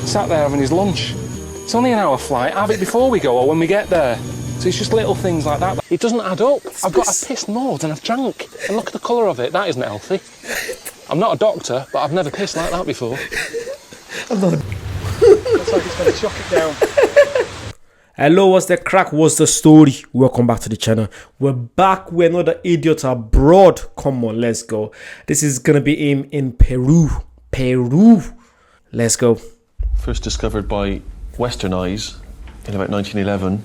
sat there having his lunch. It's only an hour flight. Have it before we go or when we get there. So it's just little things like that. It doesn't add up. I've pissed more than I've drank. And look at the colour of it. That isn't healthy. I'm not a doctor, but I've never pissed like that before. I'm not. Looks like it's going to chuck it down. Hello, what's the crack? What's the story? Welcome back to the channel. We're back with another idiot abroad. Come on, let's go. This is gonna be in Peru. Let's go. First discovered by Western eyes in about 1911.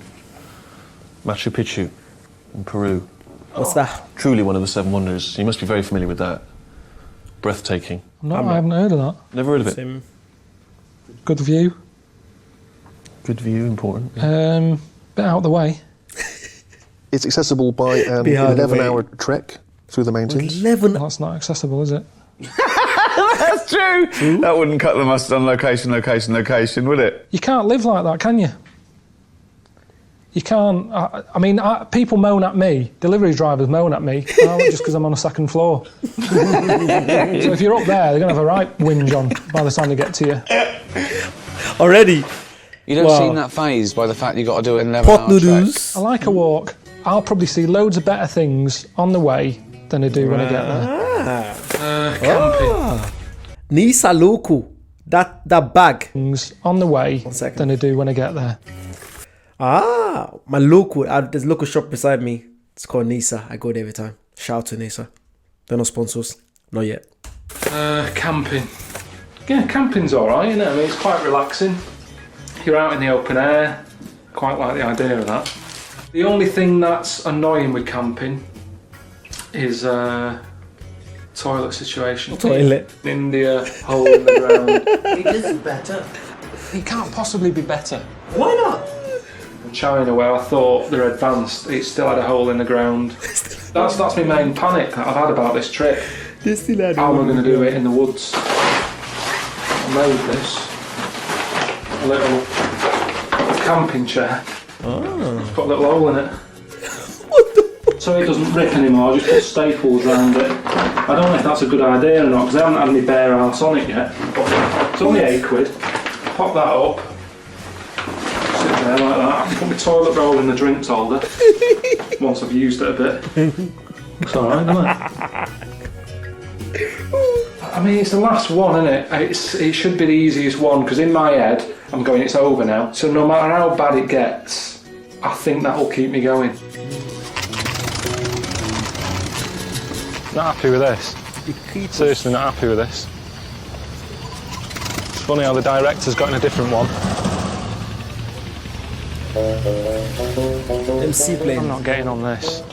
Machu Picchu in Peru. What's that? Truly one of the seven wonders. You must be very familiar with that. Breathtaking. No, I haven't heard of that. Never heard of it. Same. Good view. Good view, important. Bit out of the way. It's accessible by an 11-hour trek through the mountains. 11. That's not accessible, is it? That's true. That wouldn't cut the mustard on location, would it? You can't live like that, can you? You can't. People moan at me. Delivery drivers moan at me. Just because I'm on a second floor. So if you're up there, they're going to have a right whinge on by the time they get to you. Already. You don't seem that phased by the fact you've got to do an 11-hour Pot noodles. I like a walk. I'll probably see loads of better things on the way than I do when I get there. Camping. Nisa loco. That bag. Things on the way second. than I do when I get there. My local. There's a local shop beside me. It's called Nisa. I go there every time. Shout out to Nisa. They're not sponsors. Not yet. Camping. Yeah, camping's alright, isn't it? I mean, it's quite relaxing. You're out in the open air. Quite like the idea of that. The only thing that's annoying with camping is toilet situation. Toilet. India, hole in the ground. It is better. It can't possibly be better. Why not? In China, where I thought they're advanced, it still had a hole in the ground. That's my main panic that I've had about this trip. How am I going to do it in the woods? I made this. A little camping chair. Just put a little hole in it. So it doesn't rip anymore, just put staples around it. I don't know if that's a good idea or not, because I haven't had any bare arse on it yet. But it's only £8. Pop that up. Sit there like that. I can put my toilet roll in the drinks holder. Once I've used it a bit. It's alright, isn't it? I mean, it's the last one, isn't it? It should be the easiest one, because in my head, I'm going, it's over now. So no matter how bad it gets, I think that'll keep me going. Not happy with this. Seriously not happy with this. It's funny how the director's got in a different one. MC plane. I'm not getting on this.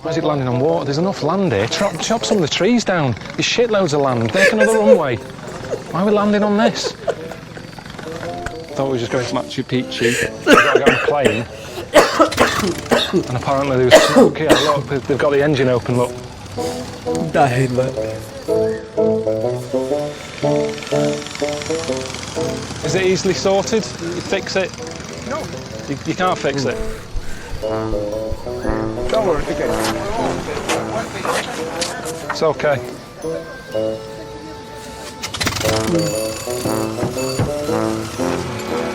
Why is it landing on water? There's enough land here. Chop some of the trees down. There's shitloads of land. Make another runway. Why are we landing on this? Thought we were just going to Machu Picchu. I got on a plane. And apparently there was smoke here. Look, they've got the engine open, look. Died, man. Is it easily sorted? You fix it? No. You can't fix it? Don't worry, okay. It's okay.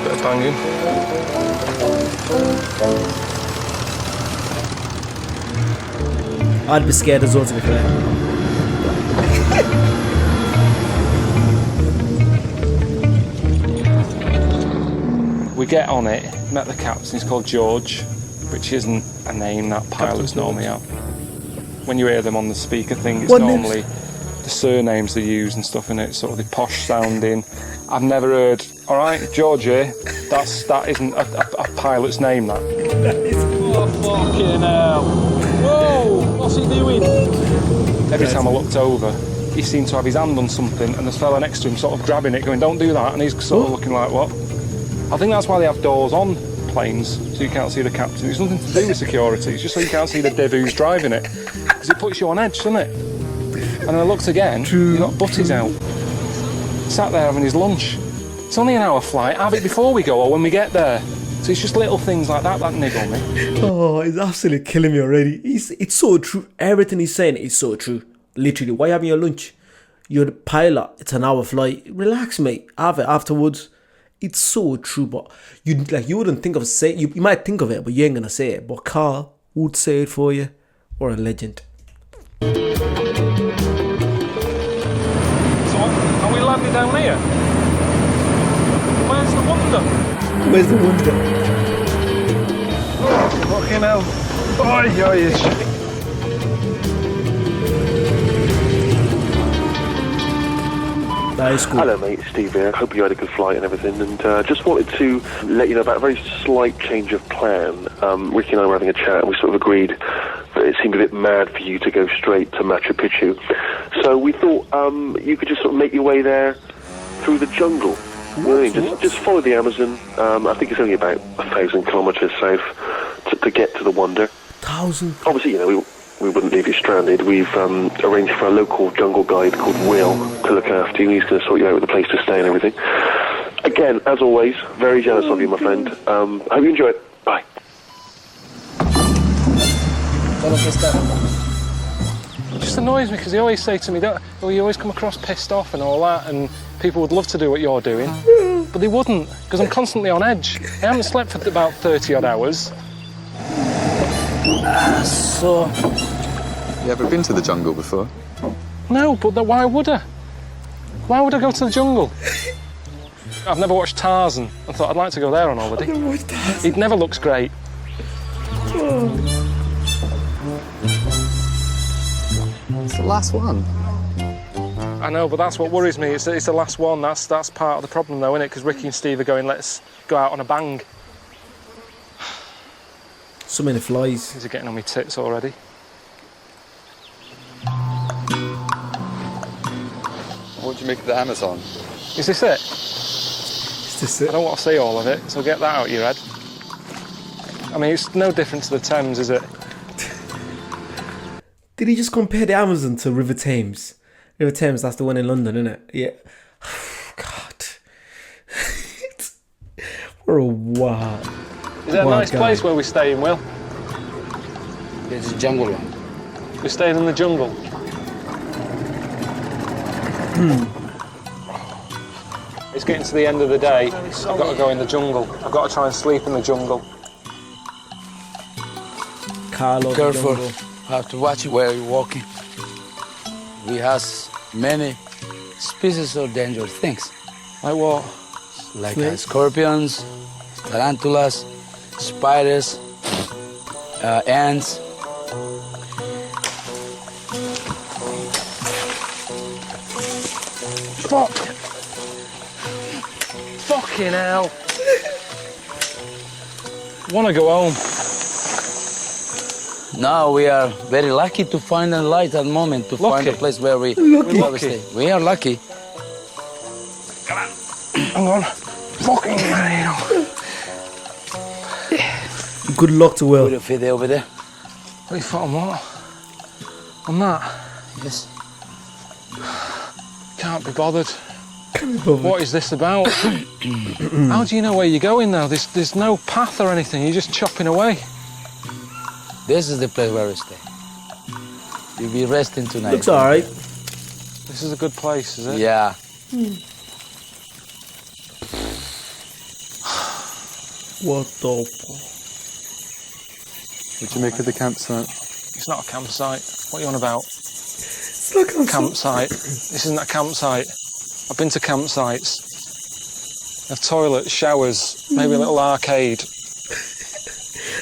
Bit of banging. I'd be scared as well, to be fair. We get on it, met the captain, he's called George, which isn't a name that pilots normally have. When you hear them on the speaker thing, it's normally the surnames they use and stuff in it, sort of the posh sounding. I've never heard, all right, George here, that isn't a pilot's name, that. Oh, fucking hell. Whoa, what's he doing? Every time I looked over, he seemed to have his hand on something and this fella next to him sort of grabbing it, going, don't do that, and he's sort of looking like, what? I think that's why they have doors on planes, so you can't see the captain. It's nothing to do with security, it's just so you can't see the div who's driving it. Because it puts you on edge, doesn't it? And then I looked again, you've got butties out. Sat there having his lunch. It's only an hour flight, have it before we go or when we get there. So it's just little things like that niggle me. Oh, it's absolutely killing me already. It's so true. Everything he's saying is so true. Literally, why are you having your lunch? You're the pilot, it's an hour flight. Relax, mate. Have it afterwards. it's so true, but you wouldn't think of say you might think of it, but you ain't gonna say it. But Carl would say it for you, or a legend. So are we landing down here? Where's the wonder? Where's the wonder? Fucking hell. Oh, That is cool. Hello, mate. It's Steve here. Hope you had a good flight and everything. And just wanted to let you know about a very slight change of plan. Ricky and I were having a chat, and we sort of agreed that it seemed a bit mad for you to go straight to Machu Picchu. So we thought you could just sort of make your way there through the jungle. You know what I mean? Just follow the Amazon. I think it's only about 1,000 kilometres south to get to the wonder. 1,000. Obviously, you know, we wouldn't leave you stranded. We've arranged for a local jungle guide called Will to look after you. He's going to sort you out with a place to stay and everything. Again, as always, very jealous of you, my friend. Hope you enjoy it. Bye. It just annoys me because they always say to me, you always come across pissed off and all that, and people would love to do what you're doing, but they wouldn't, because I'm constantly on edge. I haven't slept for about 30 odd hours. So, you ever been to the jungle before? No, but why would I? Why would I go to the jungle? I've never watched Tarzan. I thought I'd like to go there on holiday. It never looks great. It's the last one. I know, but that's what worries me. It's the last one. That's part of the problem, though, isn't it? Because Ricky and Steve are going, let's go out on a bang. So many flies. These are getting on my tits already. What do you make of the Amazon? Is this it? Is this it? I don't want to see all of it, so get that out of your head. I mean, it's no different to the Thames, is it? Did he just compare the Amazon to River Thames? River Thames, that's the one in London, isn't it? Yeah. God. Oh, wow. Is that a nice place where we're staying, Will? It's a jungle one. We're staying in the jungle. It's getting to the end of the day. I've got to go in the jungle. I've got to try and sleep in the jungle. Carlos. Careful. Have to watch where you're walking. We have many species of dangerous things. Like what? Like scorpions, tarantulas, spiders, ants. Fuck! Fucking hell! Want to go home? Now we are very lucky to find a light at the moment to find a place where we stay. We are lucky. Come on. Hang on. Fucking hell. Good luck to Will. Put your feet over there. What you thought on what? On that? Yes. Can't be bothered. What is this about? How do you know where you're going now? There's no path or anything. You're just chopping away. This is the place where we stay. You'll be resting tonight. Looks alright. This is a good place, is it? Yeah. What the fuck? What do you make of the campsite? It's not a campsite. What are you on about? It's not a Campsite. This isn't a campsite. I've been to campsites. They have toilets, showers, maybe a little arcade.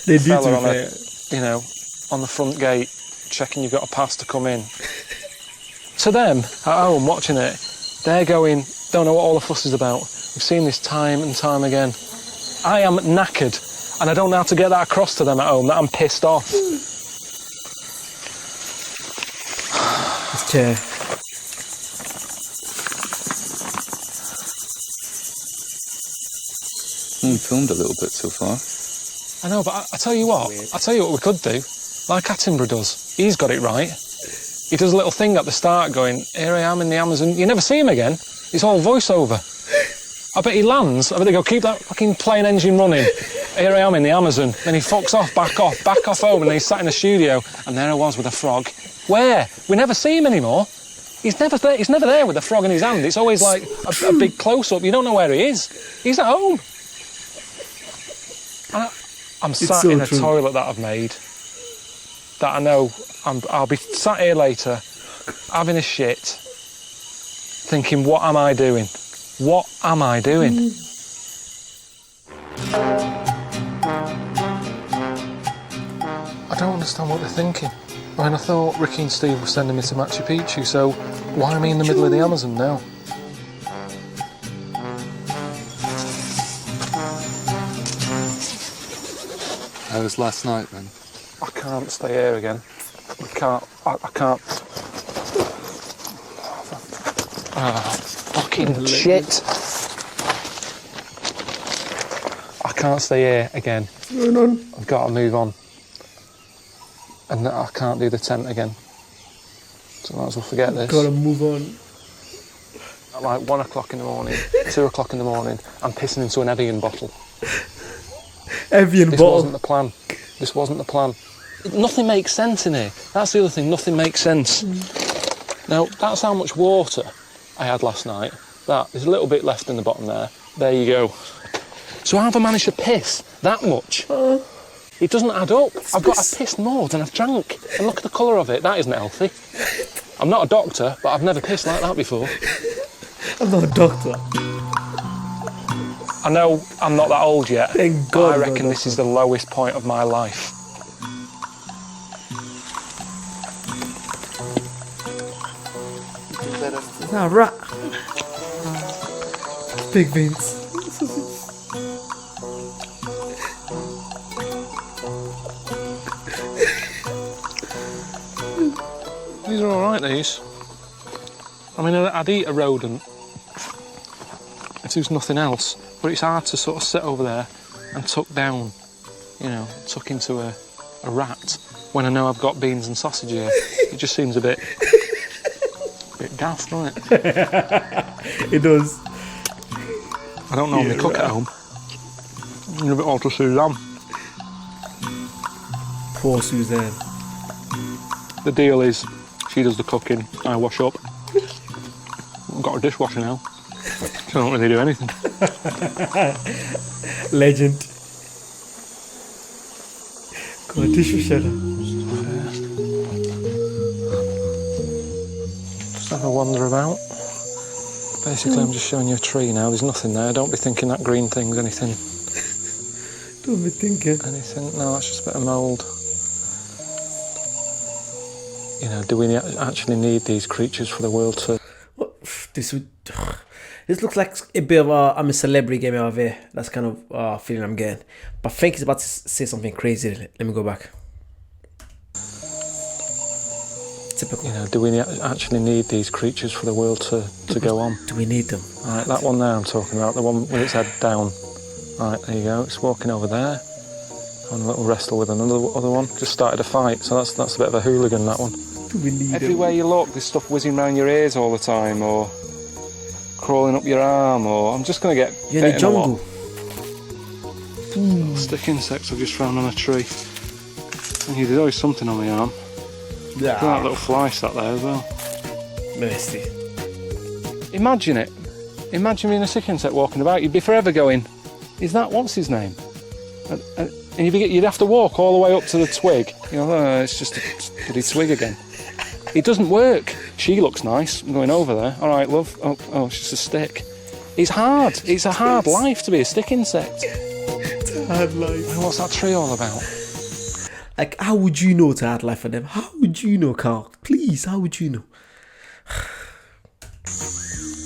They do Fella to on be a, fair. you know, on the front gate, checking you've got a pass to come in. To them, at home, watching it, they're going, don't know what all the fuss is about. We've seen this time and time again. I am knackered, and I don't know how to get that across to them at home, that I'm pissed off. This chair. Filmed a little bit so far. I know, but I tell you what we could do, like Attenborough does. He's got it right. He does a little thing at the start going, here I am in the Amazon. You never see him again. It's all voiceover. I bet he lands. I bet they go, keep that fucking plane engine running. Here I am in the Amazon. Then he fucks off, back off home, and then he's sat in the studio, and there I was with a frog. Where? We never see him anymore. He's never there with the frog in his hand. It's always like a big close-up. You don't know where he is. He's at home. And I'm sat in a toilet that I've made that I know I'll be sat here later having a shit thinking, what am I doing? What am I doing? I don't understand what they're thinking. I mean, I thought Ricky and Steve were sending me to Machu Picchu, so why am I in the middle of the Amazon now? How was last night then? I can't stay here again. I can't. Fucking shit. I can't stay here again. What's going on? I've got to move on. And I can't do the tent again. So I might as well forget this. Gotta move on. At like 1 o'clock in the morning, 2 o'clock in the morning, I'm pissing into an Evian bottle. Evian This bottle. wasn't the plan. This wasn't the plan. Nothing makes sense in here. That's the other thing, nothing makes sense. Now, that's how much water I had last night. There's a little bit left in the bottom there. There you go. So how have I managed to piss that much? It doesn't add up. I've pissed more than I've drank. And look at the colour of it. That isn't healthy. I'm not a doctor, but I've never pissed like that before. I'm not a doctor. I know I'm not that old yet, Thank but God I you're reckon not this is the lowest point of my life. It's not a rat. Big veins. These are alright, these. I mean, I'd eat a rodent if there was nothing else, but it's hard to sort of sit over there and tuck down, you know, tuck into a rat when I know I've got beans and sausage here. It just seems a bit daft, doesn't it? It does. I don't normally cook at home. I'm a bit old to Suzanne. Poor Suzanne. The deal is, she does the cooking, I wash up. I've got a dishwasher now, so I don't really do anything. Legend. Got a dishwasher. Just have a wander about. Basically, I'm just showing you a tree now. There's nothing there. Don't be thinking that green thing's anything. Don't be thinking. Anything? No, it's just a bit of mould. You know, do we actually need these creatures for the world to... What? This looks like a bit of a I'm a celebrity game over here. That's kind of feeling I'm getting. But I think he's about to say something crazy. Let me go back. Typical. You know, do we actually need these creatures for the world to go on? Do we need them? Right, that one there I'm talking about, the one with its head down. Right, there you go. It's walking over there. Having a little wrestle with another other one. Just started a fight, so that's a bit of a hooligan, that one. Do we need Everywhere you look, there's stuff whizzing around your ears all the time, or crawling up your arm, or I'm just going to get You're in the jungle. Stick insects I've just found on a tree. And there's always something on my arm. Yeah. Look at that little fly sat there as well. Mercy. Imagine it. Imagine being a stick insect walking about. You'd be forever going, is that, what's his name? And you'd have to walk all the way up to the twig. You know, oh, it's just a bloody twig again. It doesn't work. She looks nice. I'm going over there. All right, love. Oh, it's just a stick. It's hard. It's a hard life to be a stick insect. It's a hard life. What's that tree all about? Like, how would you know it's a hard life for them? How would you know, Carl? Please, how would you know?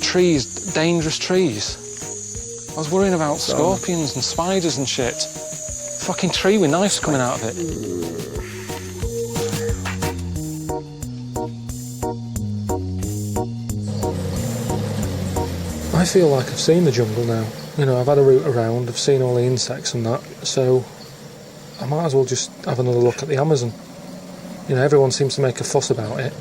Trees, dangerous trees. I was worrying about scorpions and spiders and shit. Fucking tree with knives coming out of it. I feel like I've seen the jungle now. You know, I've had a route around, I've seen all the insects and that, so I might as well just have another look at the Amazon. You know, everyone seems to make a fuss about it,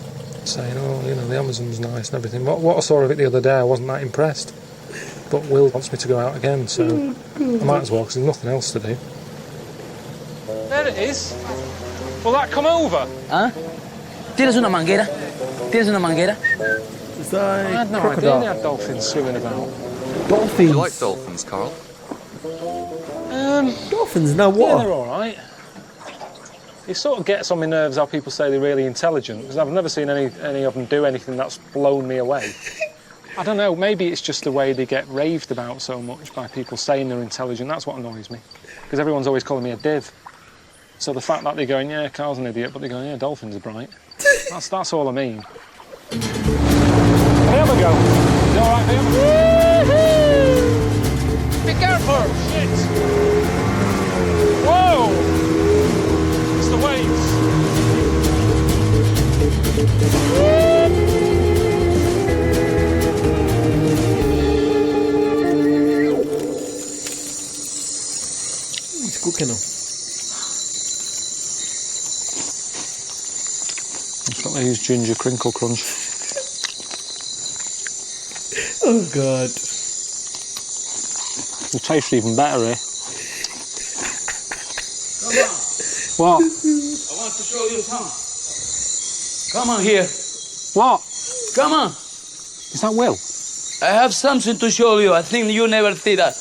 saying, oh, you know, the Amazon's nice and everything. What I saw of it the other day, I wasn't that impressed. But Will wants me to go out again, so I might as well, because there's nothing else to do. There it is. Will that come over? ¿Ah? ¿Tienes una manguera? ¿Tienes una manguera? Is that I had no idea they had dolphins swimming about. dolphins? You like dolphins, Carl? Dolphins in that Yeah, water? they're all right. It sort of gets on my nerves how people say they're really intelligent, because I've never seen any of them do anything that's blown me away. I don't know, maybe it's just the way they get raved about so much by people saying they're intelligent. That's what annoys me, because everyone's always calling me a div. So the fact that they're going, yeah, Carl's an idiot, but they're going, yeah, dolphins are bright. That's all I mean. Here we go. You all right, Liam? Be careful! Shit! Whoa! It's the waves. He's cooking now. I've got to use ginger crinkle crunch. Oh God. It tastes even better here. What? I want to show you something. Come on here. What? Come on. Is that Will? I have something to show you. I think you never see that.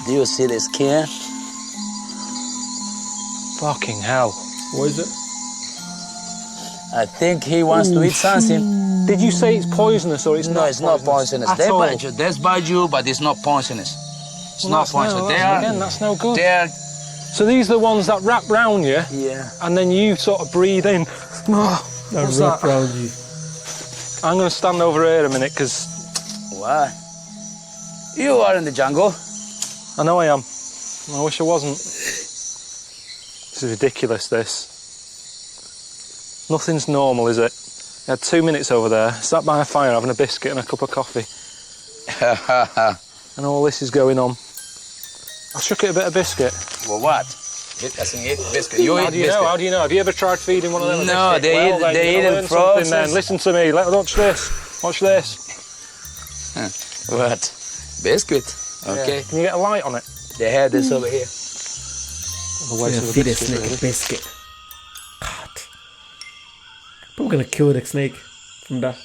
Do you see the skin? Fucking hell. What is it? I think he wants to eat something. Did you say it's poisonous or it's No, not it's not poisonous. At They all? bite you. They bite you, but it's not poisonous. It's Well, not that's poisonous. no- They that's- are. again, that's no good. They're. So these are the ones that wrap round you, Yeah. and then you sort of breathe in. Oh, what's wrap that? around you. I'm going to stand over here a minute, because What? You are in the jungle. I know I am. I wish I wasn't. This is ridiculous, this. Nothing's normal, is it? I had 2 minutes over there, sat by a fire having a biscuit and a cup of coffee, and all this is going on. I shook it a bit of biscuit. Well, what? It doesn't eat biscuit. You How eat do you biscuit. know? How do you know? Have you ever tried feeding one of them a No, biscuit? they Well, eat- then they you're eat gonna it learn something then. frozen. Listen to me. Watch this. Watch this. What? Biscuit. Okay. Yeah. Can you get a light on it? They have this over here. The waste Yeah, of a feed a biscuit, snake a really. biscuit. God. We're gonna kill the snake from that.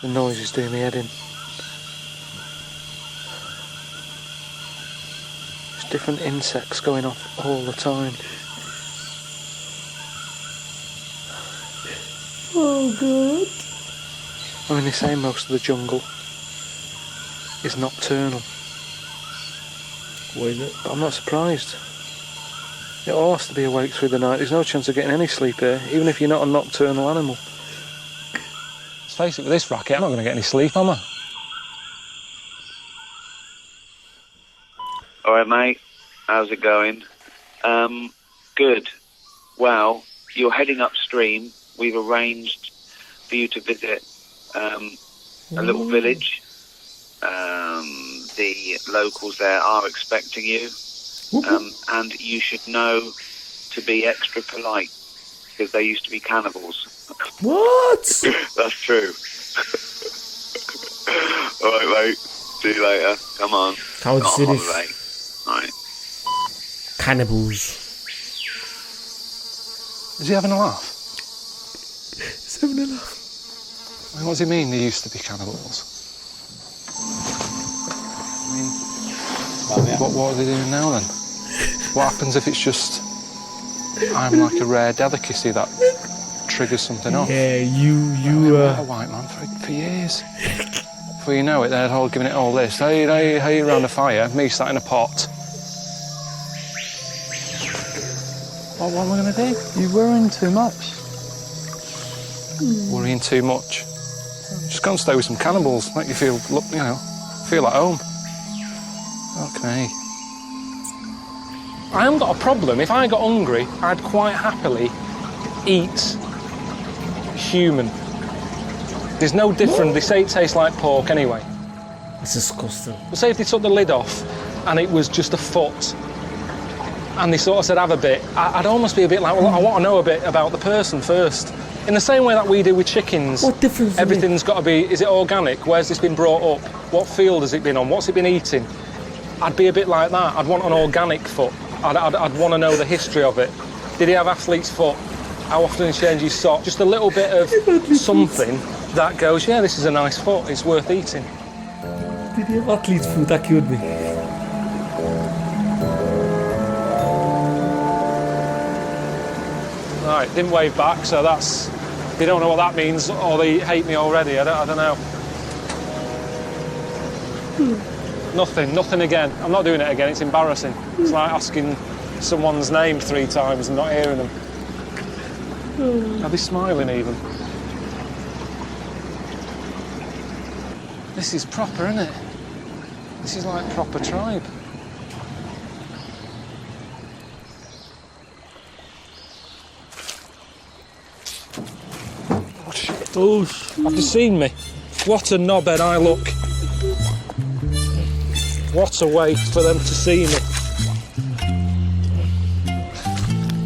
The noise is doing me head in. There's different insects going off all the time. Oh God. I mean, they say most of the jungle is nocturnal, What is it? but I'm not surprised. It all has to be awake through the night. There's no chance of getting any sleep here, even if you're not a nocturnal animal. Let's face it, with this racket, I'm not going to get any sleep, am I? All right, mate. How's it going? Good. Well, you're heading upstream. We've arranged for you to visit a little village. The locals there are expecting you. And you should know to be extra polite, because they used to be cannibals. What? That's true. All right, mate. See you later. Come on. How Not serious? holiday. All right. Cannibals. Is he having a laugh? 7 I mean, what does he mean they used to be cannibals? I mean, what are they doing now then? What happens if it's just I'm like a rare delicacy that triggers something off? Yeah, I mean, a white man for years. Before you know it, they're all giving it all this. Hey, around a fire, me sat in a pot. What am I going to do? You're worrying too much. Worrying too much. Just go and stay with some cannibals, make you feel, feel at home. Okay. I haven't got a problem. If I got hungry, I'd quite happily eat human. There's no different. They say it tastes like pork anyway. It's disgusting. But say if they took the lid off and it was just a foot and they sort of said, have a bit, I'd almost be a bit like, well, I want to know a bit about the person first. In the same way that we do with chickens. What difference? Everything's got to be, is it organic? Where's this been brought up? What field has it been on? What's it been eating? I'd be a bit like that. I'd want an organic foot. I'd want to know the history of it. Did he have athlete's foot? How often he changed his sock? Just a little bit of something that goes, yeah, this is a nice foot, it's worth eating. Did he have athlete's foot? That killed me. Right, didn't wave back, so that's... They don't know what that means, or they hate me already, I don't know. Nothing again. I'm not doing it again, it's embarrassing. It's like asking someone's name 3 times and not hearing them. Are they smiling even? This is proper, isn't it? This is like proper tribe. Oh shit. Oh shit. Have you seen me? What a knobhead I look. What a way for them to see me.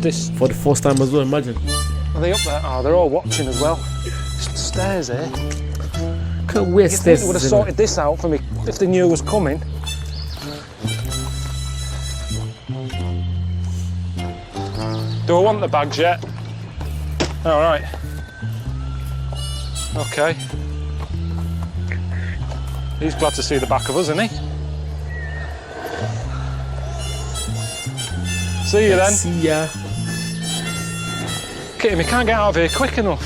This... For the first time as well, imagine. Are they up there? Oh, they're all watching as well. Stairs here. Can't wear stairs. They would have sorted this out for me if they knew I was coming. Do I want the bags yet? All right. Okay. He's glad to see the back of us, isn't he? See you then. See ya. Look at him, he can't get out of here quick enough.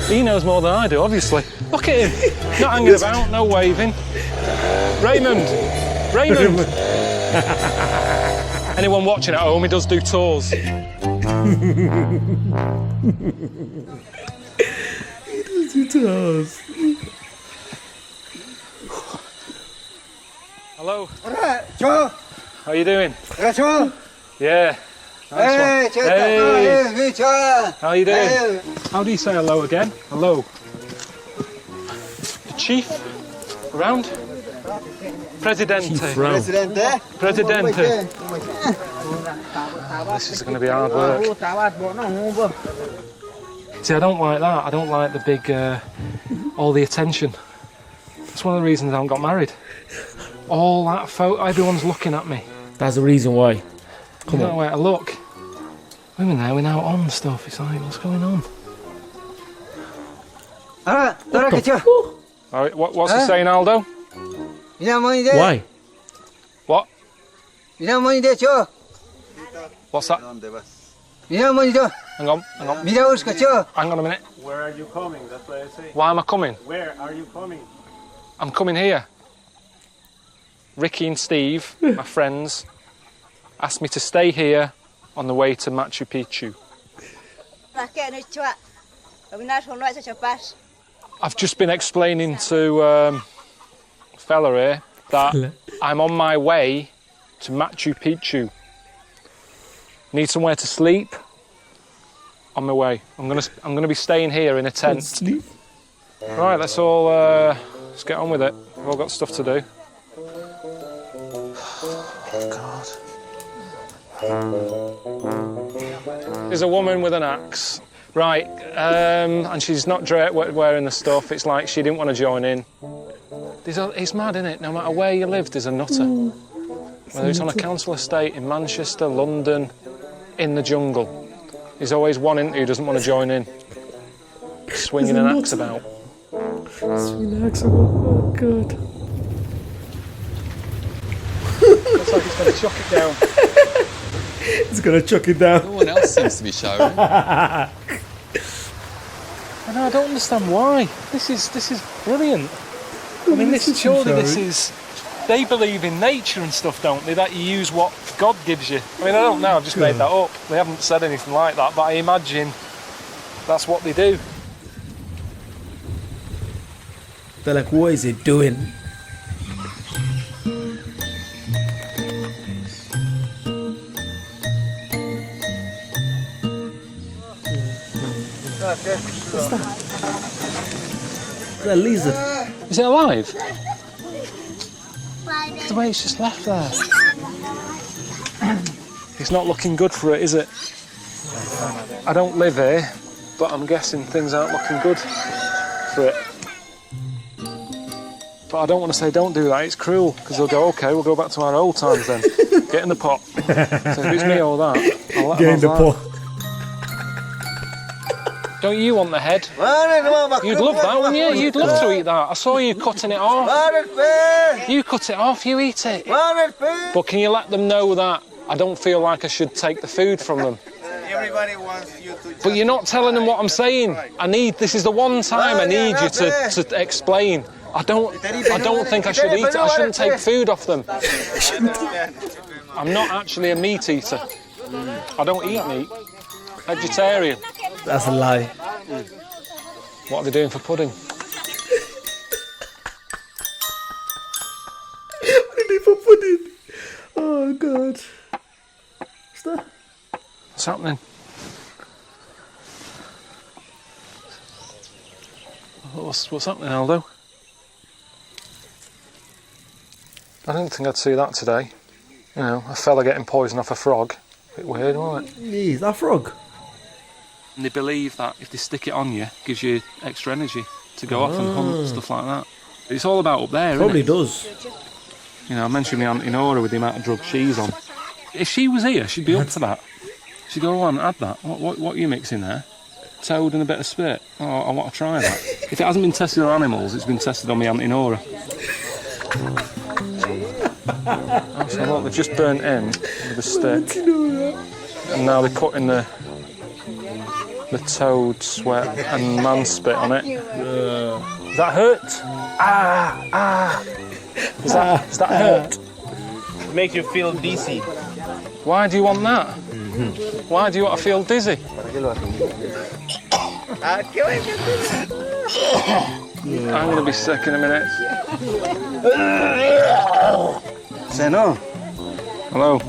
He knows more than I do, obviously. Look at him, not hanging about, no waving. Raymond! Raymond! Anyone watching at home, he does do tours. He does do tours. Hello. How you doing? Yeah. Nice one. Hey. How you doing? How do you say hello again? Hello. The chief? Around? Presidente. Presidente. This is going to be hard work. See, I don't like that. I don't like the big, all the attention. That's one of the reasons I haven't got married. All that photo, everyone's looking at me. That's the reason why. Come on. Where to look. Women there, we're now on stuff. It's like, what's going on? What's he saying, Aldo? Why? What? What's that? Hang on. Hang on a minute. Where are you coming? That's what I say. Why am I coming? Where are you coming? I'm coming here. Ricky and Steve, my friends, asked me to stay here on the way to Machu Picchu. I've just been explaining to a fella here that I'm on my way to Machu Picchu. Need somewhere to sleep. On my way. I'm gonna be staying here in a tent. Sleep. Right, let's get on with it. We've all got stuff to do. God. There's a woman with an axe. Right, and she's not wearing the stuff. It's like she didn't want to join in. It's mad, isn't it? No matter where you live, there's a nutter. Whether it's on a council estate in Manchester, London, in the jungle. There's always one who doesn't want to join in. Swinging an axe about. Swinging an axe about, oh God. Looks like it's going to chuck it down. It's going to chuck it down. No one else seems to be showering. I don't understand why. This is brilliant. I mean, this is... They believe in nature and stuff, don't they? That you use what God gives you. I mean, I don't know, I've just made that up. They haven't said anything like that, but I imagine that's what they do. They're like, what is it doing? What's that? Is that a lizard? Is it alive? The way it's just left there. It's not looking good for it, is it? I don't live here, but I'm guessing things aren't looking good for it. But I don't want to say don't do that, it's cruel, because they'll go, OK, we'll go back to our old times then. Get in the pot. So if it's me or that, I'll let Get in the that. pot. Don't you want the head? You'd love that, wouldn't you? You'd love to eat that. I saw you cutting it off. You cut it off, you eat it. But can you let them know that I don't feel like I should take the food from them? Everybody wants you to. But you're not telling them what I'm saying. This is the one time I need you to explain. I don't think I should eat it. I shouldn't take food off them. I'm not actually a meat eater. I don't eat meat. Vegetarian. That's a lie. What are they doing for pudding? What are they for pudding? Oh, God. What's that? What's happening? What's happening, Aldo? I didn't think I'd see that today. You know, a fella getting poisoned off a frog. A bit weird, wasn't it? Yeah, is that frog? And they believe that if they stick it on you, it gives you extra energy to go off and hunt, stuff like that. It's all about up there, Probably isn't it? does. You know, I mentioned my Auntie Nora with the amount of drugs she's on. If she was here, she'd be up for that. She'd go, on, add that. What are you mixing there? Toad and a bit of spit. Oh, I want to try that. If it hasn't been tested on animals, it's been tested on my Auntie Nora. Oh, so look, they've just burnt in with a stick. And now they're putting the toad sweat and man spit on it. Does that hurt? Does that hurt? It makes you feel dizzy. Why do you want that? Why do you want to feel dizzy? I'm going to be sick in a minute. Hello.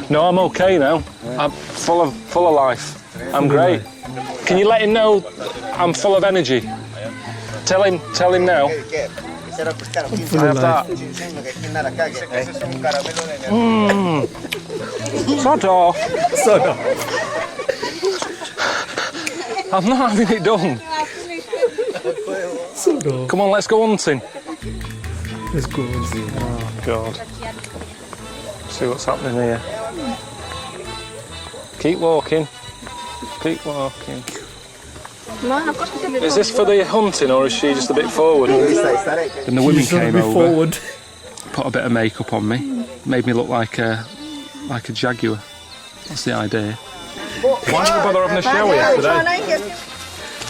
No, I'm okay now. I'm full of life. I'm great. Can you let him know I'm full of energy? Tell him now. I have that. Sod off. I'm not having it done. Come on, let's go hunting. Let's go hunting. Oh, God. See what's happening here. Keep walking. Keep walking. Is this for the hunting or is she just a bit forward? And the women came over, put a bit of makeup on me, made me look like a jaguar. That's the idea. Why didn't you bother having a shower yesterday?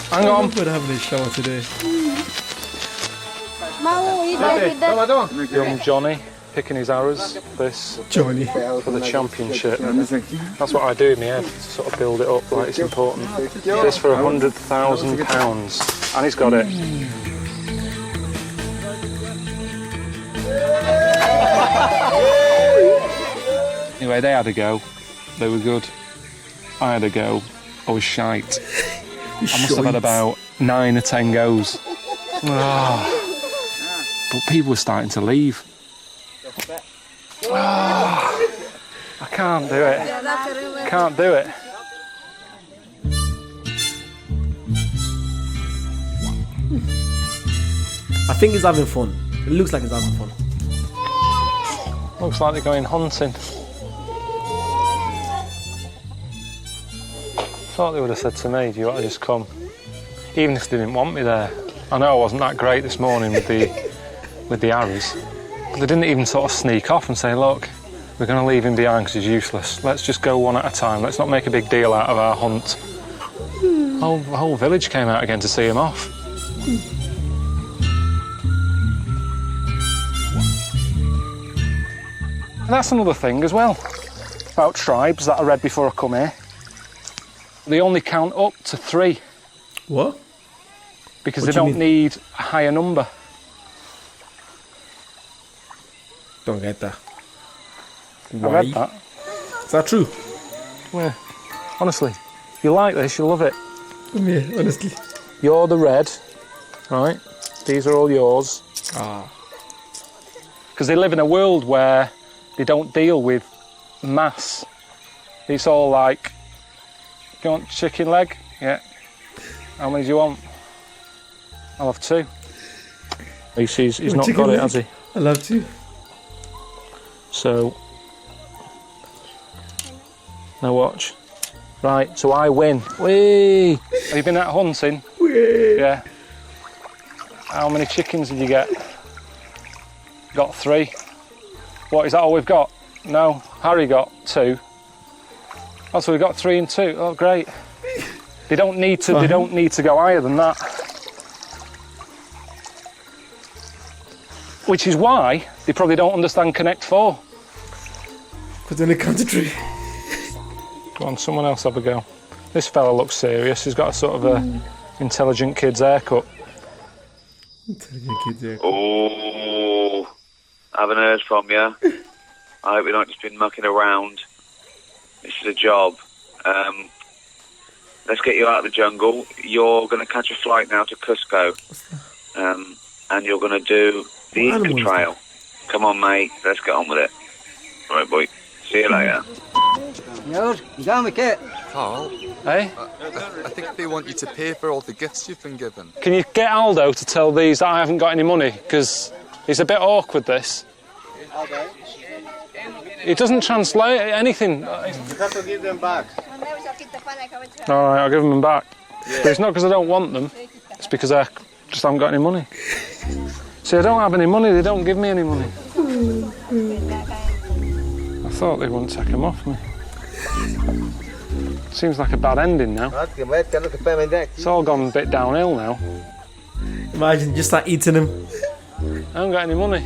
Hang on. We're having a shower today. Young Johnny picking his arrows. This Johnny for the championship. That's what I do in my head. Sort of build it up like it's important. This for £100,000, and he's got it. Anyway, they had a go. They were good. I had a go. I was shite. I must have had about 9 or 10 goes. But people were starting to leave. I can't do it. Can't do it. I think he's having fun. It looks like he's having fun. Looks like they're going hunting. Thought they would have said to me, do you want to just come? Even if they didn't want me there. I know I wasn't that great this morning with the arrows. But they didn't even sort of sneak off and say, look, we're going to leave him behind because he's useless. Let's just go one at a time. Let's not make a big deal out of our hunt. The whole village came out again to see him off. And that's another thing as well, about tribes that I read before I come here. They only count up to 3. What? Because they don't need a higher number. Don't get that. I read that. Is that true? Yeah. Honestly, if you like this, you'll love it. Yeah, honestly. You're the red, right? These are all yours. Because they live in a world where they don't deal with mass. It's all like, do you want chicken leg? Yeah. How many do you want? I'll have 2. He's not got it, has he? I love to. So, now watch. Right, so I win. Whee! Have you been out hunting? Whee! Yeah. How many chickens did you get? Got 3. What, is that all we've got? No, Harry got 2. Oh, so we got 3 and 2. Oh, great. They don't need to. They don't need to go higher than that. Which is why they probably don't understand Connect 4. Put in the country tree. Go on, someone else have a go. This fella looks serious. He's got a sort of a intelligent kid's haircut. Intelligent kid's haircut. Oh, I haven't heard from you. I hope you've not just been mucking around. This is a job. Let's get you out of the jungle. You're going to catch a flight now to Cusco. And you're going to do the Inca Trail. Come on, mate. Let's get on with it. All right, boy. See you later. Carl, Hey? I think they want you to pay for all the gifts you've been given. Can you get Aldo to tell these that I haven't got any money? Because it's a bit awkward, this. It doesn't translate anything. You have to give them back. All right, I'll give them back. Yeah. But it's not because I don't want them. It's because I just haven't got any money. See, I don't have any money. They don't give me any money. I thought they wouldn't take them off me. Seems like a bad ending now. It's all gone a bit downhill now. Imagine just like eating them. I haven't got any money.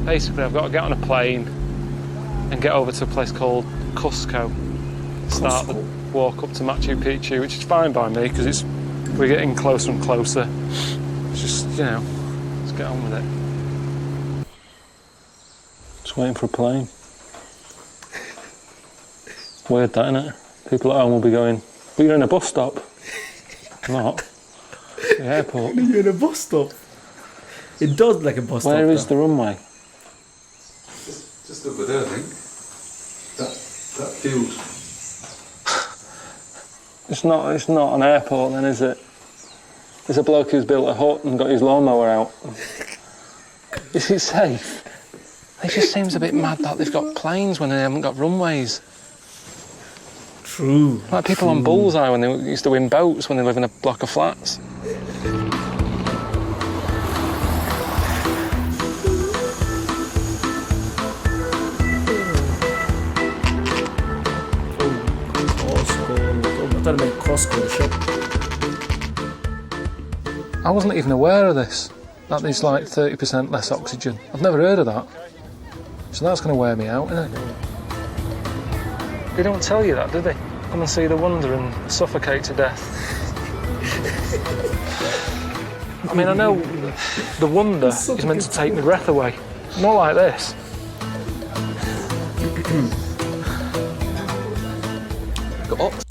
Basically, I've got to get on a plane and get over to a place called Cusco. Start the walk up to Machu Picchu, which is fine by me because we're getting closer and closer. It's just, you know, let's get on with it. Just waiting for a plane. It's weird, that, isn't it? People at home will be going, but you're in a bus stop. I'm not. The airport. You're in a bus stop. It does look like a bus stop. Where is the runway? Just over there, I think. That field. It's not an airport then, is it? There's a bloke who's built a hut and got his lawnmower out. Is it safe? It just seems a bit mad that they've got planes when they haven't got runways. True. Like people on Bullseye when they used to win boats when they live in a block of flats. I thought it meant Costco, the shop. I wasn't even aware of this. That there's like 30% less oxygen. I've never heard of that. So that's going to wear me out, isn't it? They don't tell you that, do they? Come and see the wonder and suffocate to death. I mean, I know the wonder is meant to take my breath away. Not like this.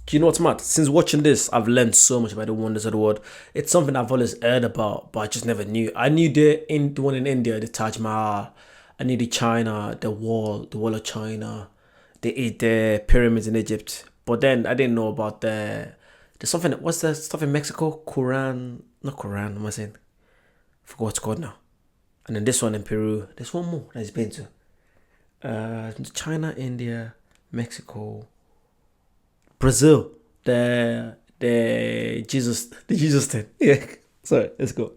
Do you know what's mad? Since watching this, I've learned so much about the wonders of the world. It's something I've always heard about, but I just never knew. I knew the one in India, the Taj Mahal. I knew the China, the wall of China, the pyramids in Egypt. But then I didn't know about there's something. What's the stuff in Mexico? Not Quran. What am I saying? I forgot what it's called now. And then this one in Peru. There's one more that he's been to. China, India, Mexico. Brazil, the Jesus thing. Yeah, sorry, let's go.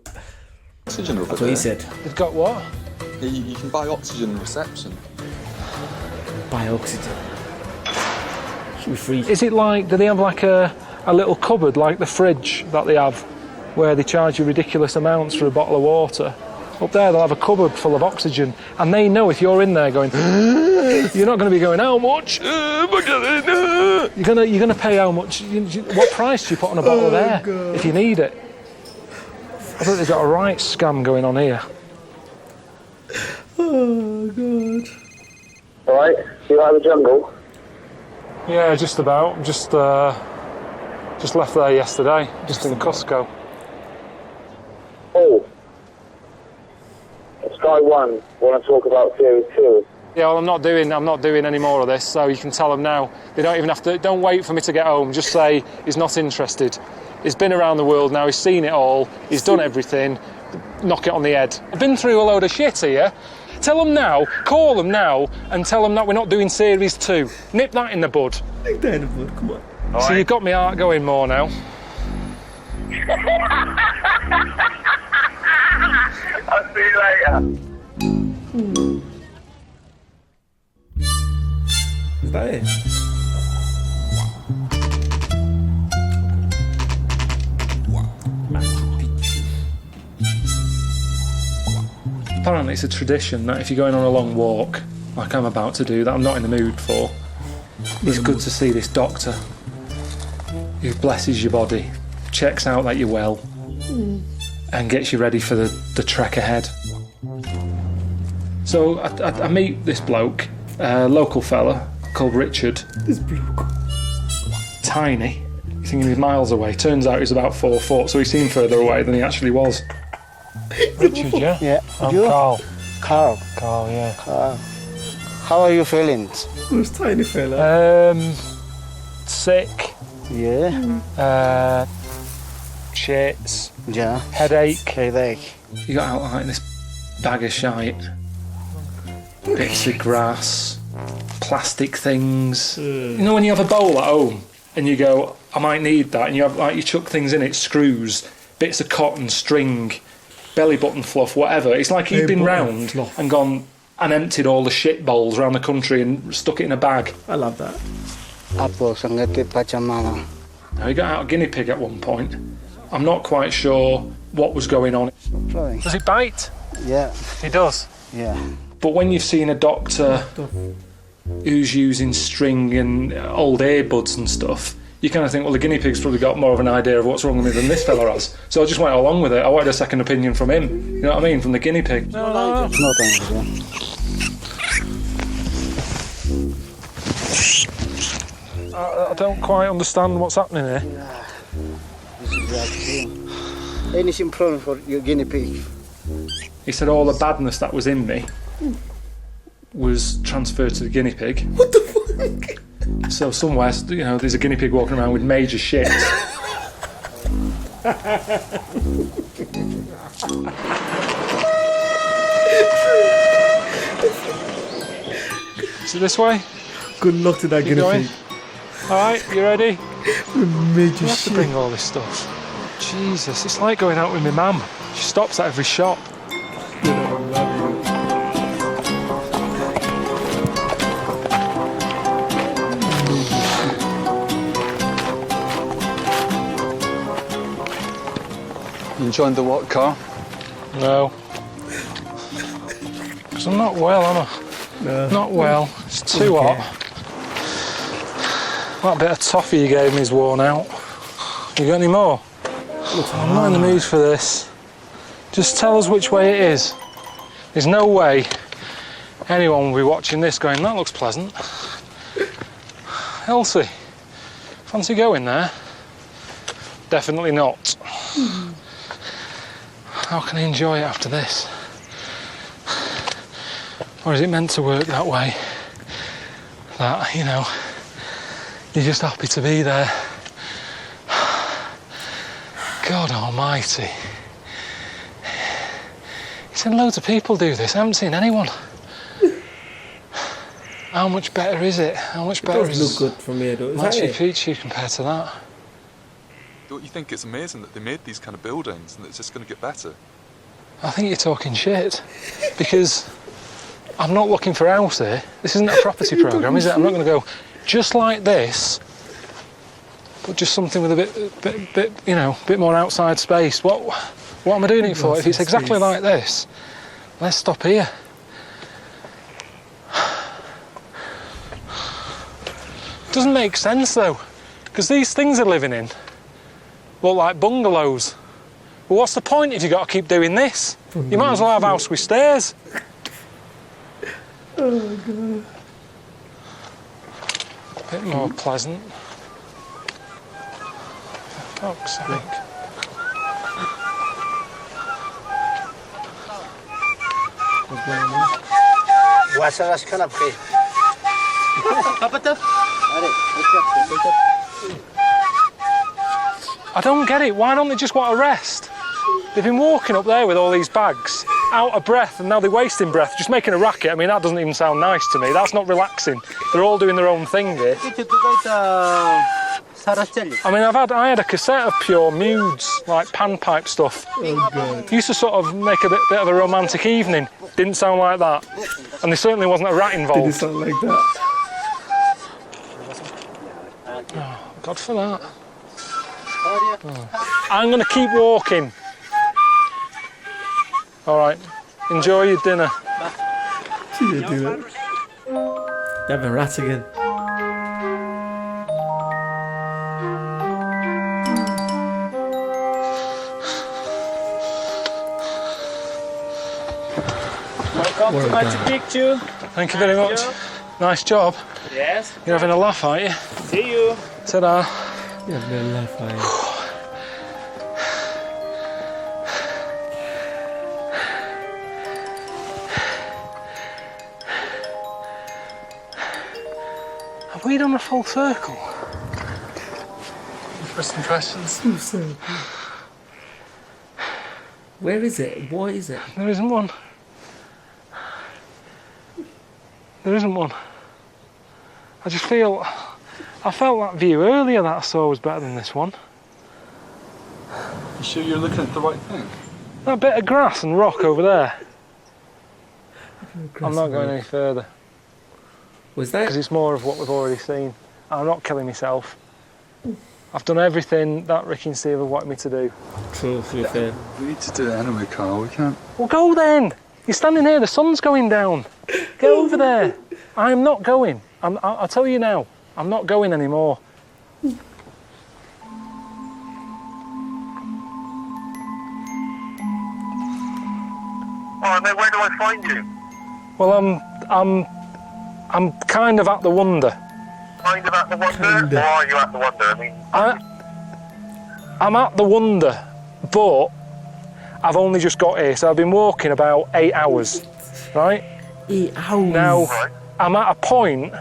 Oxygen over That's there. what he said. They've got what? You can buy oxygen reception. Buy oxygen. Should be free. Is it like, do they have like a little cupboard like the fridge that they have where they charge you ridiculous amounts for a bottle of water? Up there they'll have a cupboard full of oxygen and they know if you're in there going you're not going to be going how much you're going to pay how much, what price do you put on a bottle of air if you need it. I think they've got a right scam going on here. Oh god. Alright, you out of the jungle? Yeah, just about. Just left there yesterday, just in Cusco. Oh. Sky 1, want to talk about Series 2. Yeah, well, I'm not doing any more of this, so you can tell them now. They don't even have to. Don't wait for me to get home. Just say he's not interested. He's been around the world now. He's seen it all. He's done everything. Knock it on the head. I've been through a load of shit here. Tell them now. Call them now, and tell them that we're not doing series 2. Nip that in the bud. Nip that in the bud. Come on. All so right. You've got my heart going more now. I'll see you later. Is that it? Apparently it's a tradition that if you're going on a long walk, like I'm about to do, that I'm not in the mood for, it's good to see this doctor who blesses your body, checks out that you're well, and gets you ready for the trek ahead. So I meet this bloke, a local fella called Richard. This bloke. Tiny. You're thinking he's miles away. Turns out he's about 4 foot, so he seemed further away than he actually was. Richard, yeah? Yeah. I'm You? Carl. Carl. Carl, yeah. Carl. How are you feeling? Who's tiny fella? Sick. Yeah. Shits. Yeah. Headache. Headache. You got out like this bag of shite. Bits of grass. Plastic things. You know when you have a bowl at home and you go, I might need that, and you have like you chuck things in it, screws, bits of cotton, string, belly button fluff, whatever. It's like he'd been round and gone and emptied all the shit bowls around the country and stuck it in a bag. I love that. Now he got out a guinea pig at one point. I'm not quite sure what was going on. Does it bite? Yeah. It does? Yeah. But when you've seen a doctor who's using string and old earbuds and stuff, you kind of think, well, the guinea pig's probably got more of an idea of what's wrong with me than this fella has. So I just went along with it. I wanted a second opinion from him. You know what I mean? From the guinea pig. No. I don't quite understand what's happening here. Anything problem for your guinea pig? He said all the badness that was in me was transferred to the guinea pig. What the fuck? So somewhere, you know, there's a guinea pig walking around with major shit. Is it this way? Good luck to that Keep guinea going. pig. Alright, you ready? Major You have to bring all this stuff. Jesus, it's like going out with my mum. She stops at every shop. You enjoying the what, Carl? No. Because I'm not well, am I? No. Not well. It's too hot. That bit of toffee you gave me is worn out. You got any more? I'm not in the mood for this. Just tell us which way it is. There's no way anyone will be watching this going, that looks pleasant. Elsie, fancy going there? Definitely not. How can I enjoy it after this? Or is it meant to work that way? That, you know, you're just happy to be there. God almighty. You've seen loads of people do this. I haven't seen anyone. How much better is it? How much better is look good from here, though. Machu Picchu compared to that? Don't you think it's amazing that they made these kind of buildings and it's just going to get better? I think you're talking shit. Because I'm not looking for a house here. This isn't a property programme, is it? I'm not going to go just like this, but just something with a bit, you know, bit more outside space. What am I doing it for? If it's exactly like this, let's stop here. Doesn't make sense though, because these things are living in look like bungalows. But what's the point if you've got to keep doing this? You might as well have a house with stairs. Oh, God. A bit more pleasant. For fuck's sake. Wasaras ka na, pre. I don't get it. Why don't they just want to rest? They've been walking up there with all these bags, out of breath, and now they're wasting breath, just making a racket. I mean, that doesn't even sound nice to me. That's not relaxing. They're all doing their own thing here. I mean, I had a cassette of pure moods, like panpipe stuff. Oh God. Used to sort of make a bit of a romantic evening. Didn't sound like that. And there certainly wasn't a rat involved. Did it sound like that? Oh, God for that. Oh. I'm going to keep walking. All right. Enjoy your dinner. You do that. They're having rats again. Welcome to Machu Picchu. Thank you very much. Nice job. Yes. You're having a laugh, aren't you? See you. Ta-da. You're having a laugh, aren't you? Have we done a full circle? First impressions. Where is it? What is it? There isn't one. There isn't one. I just feel... I felt that view earlier that I saw was better than this one. You sure you're looking at the right thing? That bit of grass and rock over there. I'm not going any further. Was that? Because it's more of what we've already seen. I'm not killing myself. I've done everything that Ricky and Steve have wanted me to do. True, fair. We need to do it anyway, Carl. We can't. Well, go then. You're standing here. The sun's going down. Get over there. I'm not going. I'll tell you now. I'm not going anymore. Oh, no, where do I find you? Well, I'm kind of at the wonder. Kind of at the wonder? Or are you at the wonder? I mean... I'm at the wonder, but I've only just got here, so I've been walking about 8 hours, right? 8 hours? Now, I'm at a point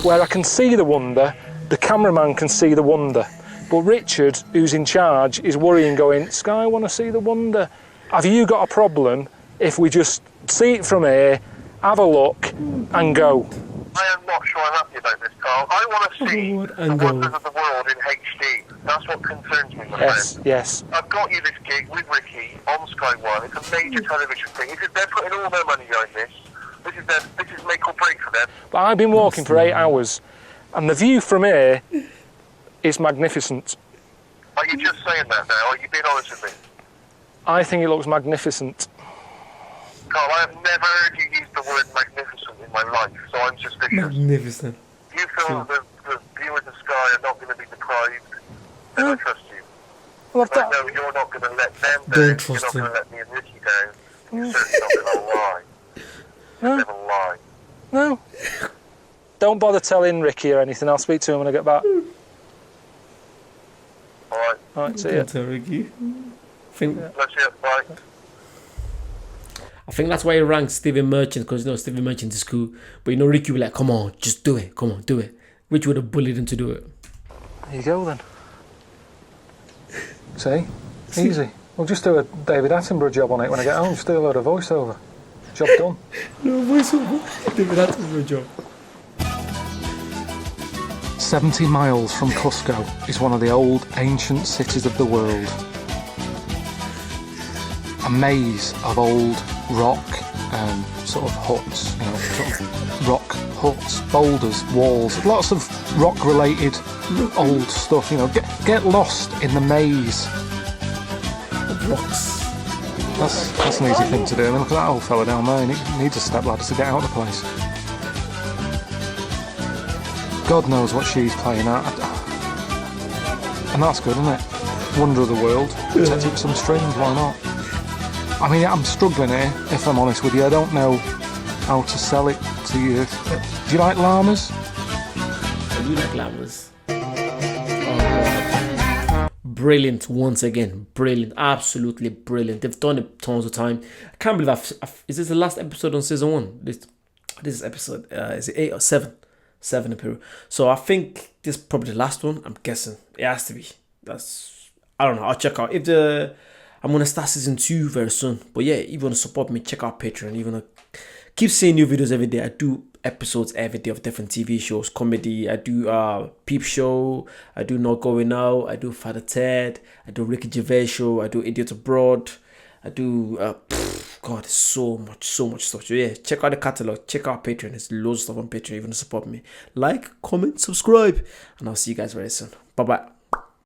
where I can see the wonder, the cameraman can see the wonder, but Richard, who's in charge, is worrying, going, Sky, I want to see the wonder. Have you got a problem if we just see it from here, have a look, and go? I am not sure I'm happy about this, Carl. I want to see the wonders of the world in HD. That's what concerns me, my friend. Yes. I've got you this gig with Ricky on Sky One. It's a major television thing. They're putting all their money behind this. This is make or break for them. But I've been walking for 8 hours, and the view from here is magnificent. Are you just saying that now? Are you being honest with me? I think it looks magnificent. Carl, I have never heard you use the word magnificent in my life, so I'm suspicious. Magnificent. You feel the viewers of Sky are not going to be deprived, then I trust you. Well, I know you're not going to let them down, you're not going to let me and Ricky down, you're certainly not going to lie. No. Never lie. No. Don't bother telling Ricky or anything, I'll speak to him when I get back. Alright, see ya. Don't tell Ricky. That's it, bye. I think that's why he ranked Stephen Merchant, because Stephen Merchant is cool. But Ricky would be like, come on, just do it. Come on, do it. Rich would have bullied him to do it. There you go then. See? Easy. We'll just do a David Attenborough job on it when I get home. Just do a load of voiceover. Job done. No voiceover. David Attenborough job. 70 miles from Cusco is one of the old ancient cities of the world. A maze of old rock and sort of huts, sort of rock huts, boulders, walls, lots of rock-related old stuff. Get lost in the maze. Rocks. That's an easy thing to do. I mean, look at that old fella down there. He needs a stepladder to get out of the place. God knows what she's playing at. And that's good, isn't it? Wonder of the world. Protected with some strings, why not? I mean, I'm struggling here, if I'm honest with you. I don't know how to sell it to you. Do you like llamas? I do like llamas. Brilliant, once again. Brilliant. Absolutely brilliant. They've done it tons of time. I can't believe is this the last episode on season 1? This is episode is it 8 or 7? 7 in Peru. So I think this is probably the last one. I'm guessing it has to be. I don't know. I'll check out I'm gonna start season 2 very soon. But yeah, if you wanna support me, check out Patreon. You wanna keep seeing new videos every day. I do episodes every day of different TV shows, comedy. I do Peep Show. I do Not Going Out. I do Father Ted. I do Ricky Gervais Show. I do Idiot Abroad. I do God, there's so much stuff. So yeah, check out the catalog. Check out Patreon. There's loads of stuff on Patreon. If you want to support me, like, comment, subscribe, and I'll see you guys very soon. Bye bye.